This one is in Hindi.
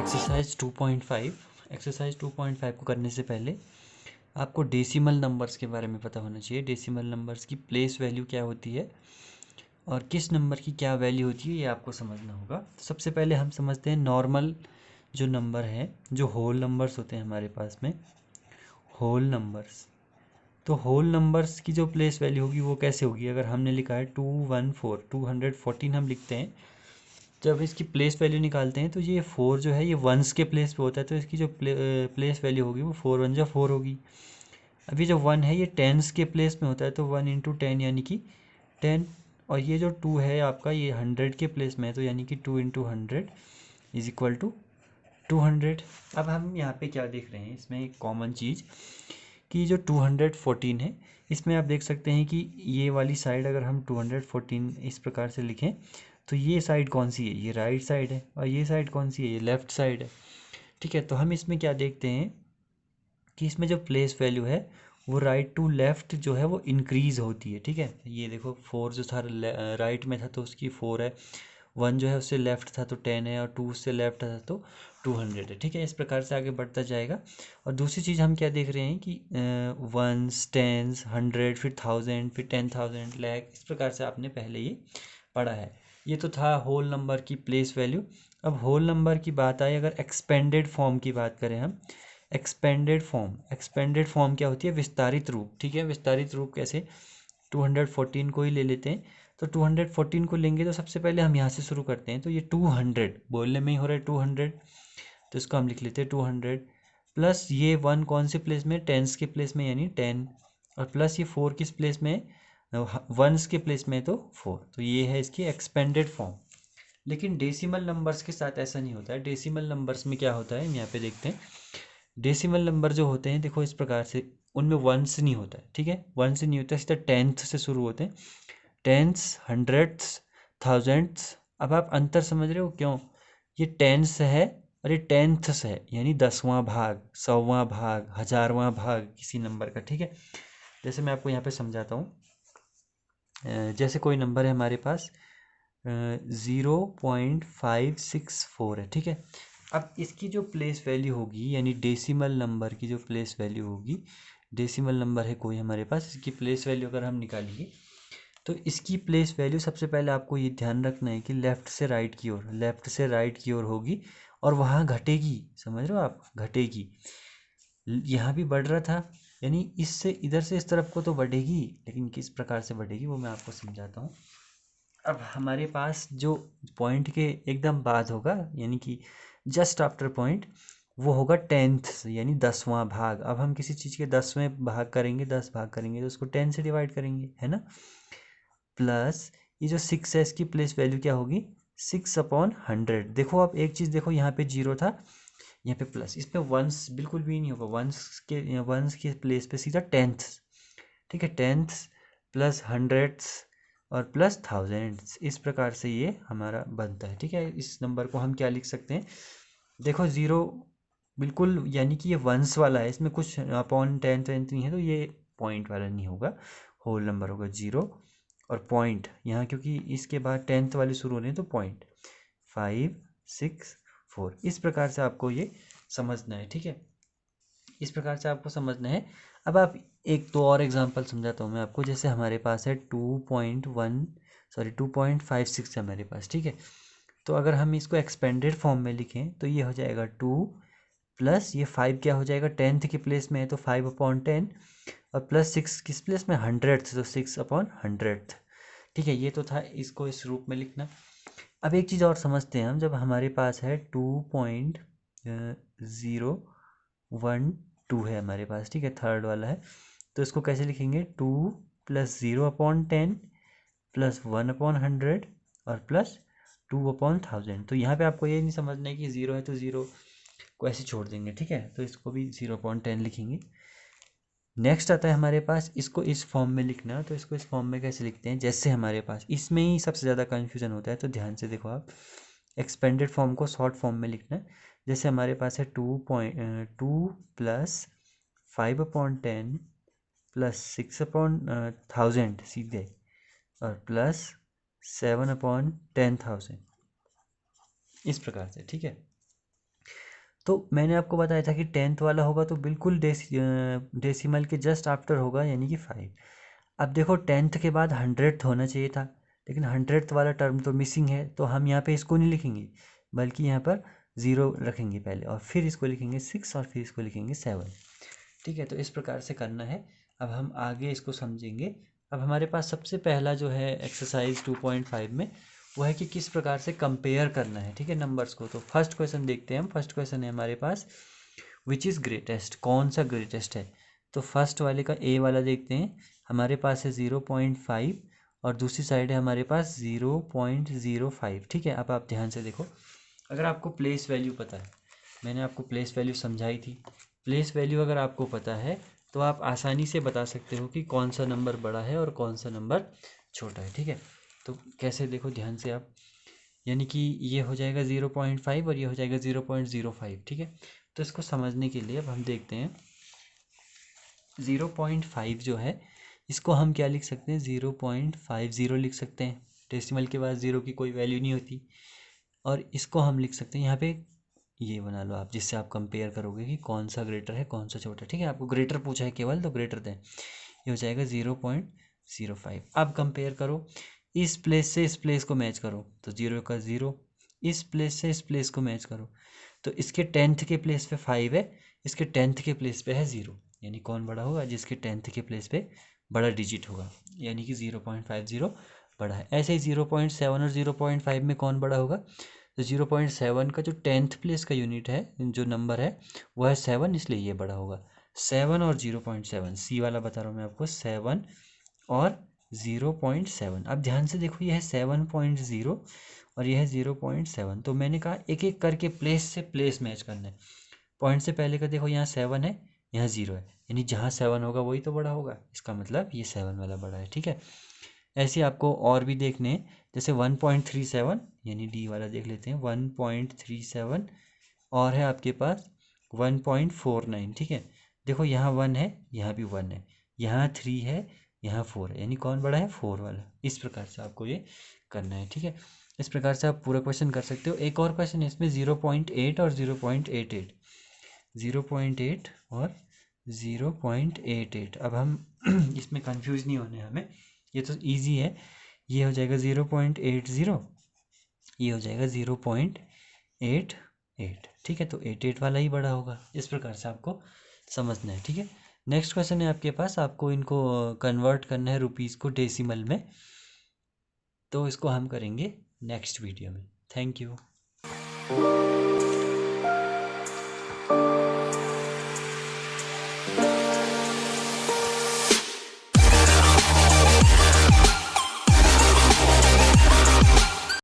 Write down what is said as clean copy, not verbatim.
एक्सरसाइज 2.5 को करने से पहले आपको डेसिमल नंबर्स के बारे में पता होना चाहिए। डेसिमल नंबर्स की प्लेस वैल्यू क्या होती है और किस नंबर की क्या वैल्यू होती है, ये आपको समझना होगा। सबसे पहले हम समझते हैं नॉर्मल जो नंबर है, जो होल नंबर्स होते हैं हमारे पास में, होल नंबर्स। तो होल नंबर्स की जो प्लेस वैल्यू होगी वो कैसे होगी? अगर हमने लिखा है 214, 214 हम लिखते हैं, जब इसकी प्लेस वैल्यू निकालते हैं तो ये 4 जो है ये वंस के प्लेस पे होता है, तो इसकी जो प्लेस वैल्यू होगी वो 4 1 जा 4 होगी। अभी जो 1 है ये टेंस के प्लेस में होता है, तो 1 इंटू 10 यानी कि 10। और ये जो 2 है आपका, ये 100 के प्लेस में है, तो यानी कि 2 इंटू 100 इज इक्वल टू 200। अब हम यहाँ पे क्या देख रहे हैं, इसमें एक कॉमन चीज़ कि जो 214 है, इसमें आप देख सकते हैं कि ये वाली साइड अगर हम 214 इस प्रकार से लिखें तो ये साइड कौन सी है? ये राइट साइड है। और ये साइड कौन सी है? ये लेफ़्ट साइड है। ठीक है, तो हम इसमें क्या देखते हैं कि इसमें जो प्लेस वैल्यू है वो राइट टू लेफ़्ट जो है वो इंक्रीज़ होती है। ठीक है, ये देखो 4 जो था राइट में था तो उसकी 4 है, 1 जो है उससे लेफ़्ट था तो 10 है, और 2 उससे लेफ़्ट था तो 200 है। ठीक है, इस प्रकार से आगे बढ़ता जाएगा। और दूसरी चीज़ हम क्या देख रहे हैं कि वंस, टेंस, 100, फिर 1000, फिर 10,000, लाख, इस प्रकार से आपने पहले ये पढ़ा है। ये तो था होल नंबर की प्लेस वैल्यू। अब होल नंबर की बात आए, अगर एक्सपेंडेड फॉर्म की बात करें हम, एक्सपेंडेड फॉर्म क्या होती है? विस्तारित रूप। ठीक है, विस्तारित रूप कैसे? 214 को ही ले लेते हैं। तो 214 को लेंगे तो सबसे पहले हम यहाँ से शुरू करते हैं, तो ये 200 बोलने में ही हो रहा है 200, तो इसको हम लिख लेते हैं 200 प्लस ये 1 कौन से प्लेस में? टेंस के प्लेस में, यानी 10, और प्लस ये 4 किस प्लेस में? वंस के प्लेस में, तो 4। तो ये है इसकी एक्सपेंडेड फॉर्म। लेकिन डेसिमल नंबर्स के साथ ऐसा नहीं होता है। डेसिमल नंबर्स में क्या होता है, हम यहाँ पे देखते हैं। डेसिमल नंबर जो होते हैं, देखो इस प्रकार से, उनमें वंस नहीं होता है। ठीक है, वंस नहीं होता है, सीधा टेंथ से शुरू होते हैं। Tens, hundreds, thousands. अब आप अंतर समझ रहे हो क्यों? ये टेंस है और ये टेंथ्स है, यानी 10वां भाग, 100वां भाग, 1000वां भाग किसी नंबर का। ठीक है, जैसे मैं आपको यहाँ पे समझाता हूँ। जैसे कोई नंबर है हमारे पास 0.564 है। ठीक है, अब इसकी जो प्लेस वैल्यू होगी, यानी डेसिमल नंबर की जो प्लेस वैल्यू होगी, डेसिमल नंबर है कोई हमारे पास, इसकी प्लेस वैल्यू अगर हम निकालेंगे तो इसकी प्लेस वैल्यू सबसे पहले आपको ये ध्यान रखना है कि लेफ़्ट से राइट की ओर, लेफ़्ट से राइट की ओर होगी, और वहाँ घटेगी। समझ रहे हो आप? घटेगी। यहाँ भी बढ़ रहा था, यानी इससे इधर से इस तरफ को तो बढ़ेगी, लेकिन किस प्रकार से बढ़ेगी वो मैं आपको समझाता हूँ। अब हमारे पास जो पॉइंट के एकदम बाद होगा, यानी कि जस्ट आफ्टर पॉइंट, वो होगा टेंथ, यानी 10वां भाग। अब हम किसी चीज़ के 10वें भाग करेंगे, 10 भाग करेंगे, तो उसको 10 से डिवाइड करेंगे, है ना। प्लस ये जो 6 है, इसकी प्लेस वैल्यू क्या होगी? 6/100। देखो आप एक चीज़ देखो, यहाँ पे 0 था, यहाँ पे प्लस, इस पे वंस बिल्कुल भी नहीं होगा। वंस के प्लेस पे सीधा टेंथ। ठीक है, टेंथ प्लस हंड्रेड्स और प्लस थाउजेंड्स, इस प्रकार से ये हमारा बनता है। ठीक है, इस नंबर को हम क्या लिख सकते हैं? देखो 0 बिल्कुल, यानी कि ये वंस वाला है, इसमें कुछ अपॉन टेंथ वेंथ नहीं है, तो ये पॉइंट वाला नहीं होगा, होल नंबर होगा 0। और पॉइंट यहाँ, क्योंकि इसके बाद टेंथ वाले शुरू हो रहे हैं, तो पॉइंट 564, इस प्रकार से आपको ये समझना है। ठीक है, इस प्रकार से आपको समझना है। अब आप एक दो और एग्जांपल समझाता हूँ मैं आपको। जैसे हमारे पास है 2.56 है हमारे पास। ठीक है, तो अगर हम इसको एक्सपेंडेड फॉर्म में लिखें तो ये हो जाएगा 2 प्लस ये 5 क्या हो जाएगा? टेंथ के प्लेस में है तो 5/10, और प्लस 6 किस प्लेस में? हंड्रेड, तो 6/100। ठीक है, ये तो था इसको इस रूप में लिखना। अब एक चीज़ और समझते हैं हम, जब हमारे पास है 2.012 है हमारे पास, ठीक है, थर्ड वाला है, तो इसको कैसे लिखेंगे? 2 प्लस 0/10 प्लस 1/100 और प्लस 2/1000। तो यहाँ पे आपको ये नहीं समझना है कि 0 है तो 0 को ऐसे छोड़ देंगे। ठीक है, तो इसको भी 0/10 लिखेंगे। नेक्स्ट आता है हमारे पास, इसको इस फॉर्म में लिखना। तो इसको इस फॉर्म में कैसे लिखते हैं? जैसे हमारे पास इसमें ही सबसे ज़्यादा कन्फ्यूज़न होता है, तो ध्यान से देखो आप, एक्सपेंडेड फॉर्म को शॉर्ट फॉर्म में लिखना है। जैसे हमारे पास है 2 प्लस 5/10 प्लस 6/1000 सीधे, और प्लस 7/10,000, इस प्रकार से। ठीक है, तो मैंने आपको बताया था कि 10th वाला होगा तो बिल्कुल डेसिमल के जस्ट आफ्टर होगा, यानी कि 5। अब देखो 10th के बाद 100th होना चाहिए था, लेकिन 100th वाला टर्म तो मिसिंग है, तो हम यहाँ पे इसको नहीं लिखेंगे, बल्कि यहाँ पर 0 रखेंगे पहले, और फिर इसको लिखेंगे 6, और फिर इसको लिखेंगे 7। ठीक है, तो इस प्रकार से करना है। अब हम आगे इसको समझेंगे। अब हमारे पास सबसे पहला जो है एक्सरसाइज 2.5 में, वो है कि किस प्रकार से कंपेयर करना है, ठीक है, नंबर्स को। तो फर्स्ट क्वेश्चन देखते हैं हम। फर्स्ट क्वेश्चन है हमारे पास, विच इज़ ग्रेटेस्ट, कौन सा ग्रेटेस्ट है। तो फर्स्ट वाले का ए वाला देखते हैं। हमारे पास है 0.5 और दूसरी साइड है हमारे पास 0.05। ठीक है, अब आप ध्यान से देखो, अगर आपको प्लेस वैल्यू पता है, मैंने आपको प्लेस वैल्यू समझाई थी, प्लेस वैल्यू अगर आपको पता है तो आप आसानी से बता सकते हो कि कौन सा नंबर बड़ा है और कौन सा नंबर छोटा है। ठीक है, तो कैसे, देखो ध्यान से आप, यानी कि ये हो जाएगा 0.5 और ये हो जाएगा 0.05। ठीक है, तो इसको समझने के लिए अब हम देखते हैं 0.5 जो है, इसको हम क्या लिख सकते हैं, 0.50 लिख सकते हैं। डेसिमल के बाद 0 की कोई वैल्यू नहीं होती। और इसको हम लिख सकते हैं यहाँ पे, ये बना लो आप, जिससे आप कंपेयर करोगे कि कौन सा ग्रेटर है कौन सा छोटा। ठीक है, आपको ग्रेटर पूछा है केवल, तो ग्रेटर दें, ये हो जाएगा 0.05। अब कंपेयर करो, इस प्लेस से इस प्लेस को मैच करो, तो 0 का 0, इस प्लेस से इस प्लेस को मैच करो, तो इसके 10th के प्लेस पे 5 है, इसके 10th के प्लेस पे है 0, यानी कौन बड़ा होगा, जिसके 10th के प्लेस पे बड़ा डिजिट होगा, यानी कि 0.50 बड़ा है। ऐसे ही 0.7 और 0.5 में कौन बड़ा होगा, तो 0.7 का जो 10th प्लेस का यूनिट है, जो नंबर है, वो है 7, इसलिए ये बड़ा होगा। 7 और 0.7, सी वाला बता रहा हूँ मैं आपको, 7 और 0.7। अब ध्यान से देखो, ये है 7.0 और ये है 0.7। तो मैंने कहा एक एक करके प्लेस से प्लेस मैच करना है। पॉइंट से पहले का देखो, यहाँ 7 है, यहाँ 0 है, यानी जहाँ 7 होगा वही तो बड़ा होगा, इसका मतलब ये 7 वाला बड़ा है। ठीक है, ऐसे आपको और भी देखने हैं, जैसे 1.37, यानी डी वाला देख लेते हैं, 1.37, और है आपके पास 1.49। ठीक है, देखो यहाँ 1 है, यहाँ भी 1 है, यहाँ 3 है, यहाँ 4 है, यानी कौन बड़ा है, 4 वाला। इस प्रकार से आपको ये करना है। ठीक है, इस प्रकार से आप पूरा क्वेश्चन कर सकते हो। एक और क्वेश्चन है इसमें, 0.8 और 0.88, 0.8 और 0.88। अब हम इसमें कंफ्यूज नहीं होने हमें, ये तो इजी है। ये हो जाएगा 0.80, ये हो जाएगा 0.88। ठीक है, तो 88 वाला ही बड़ा होगा। इस प्रकार से आपको समझना है। ठीक है, नेक्स्ट क्वेश्चन है आपके पास, आपको इनको कन्वर्ट करना है रुपीज़ को डेसिमल में, तो इसको हम करेंगे नेक्स्ट वीडियो में। Thank you.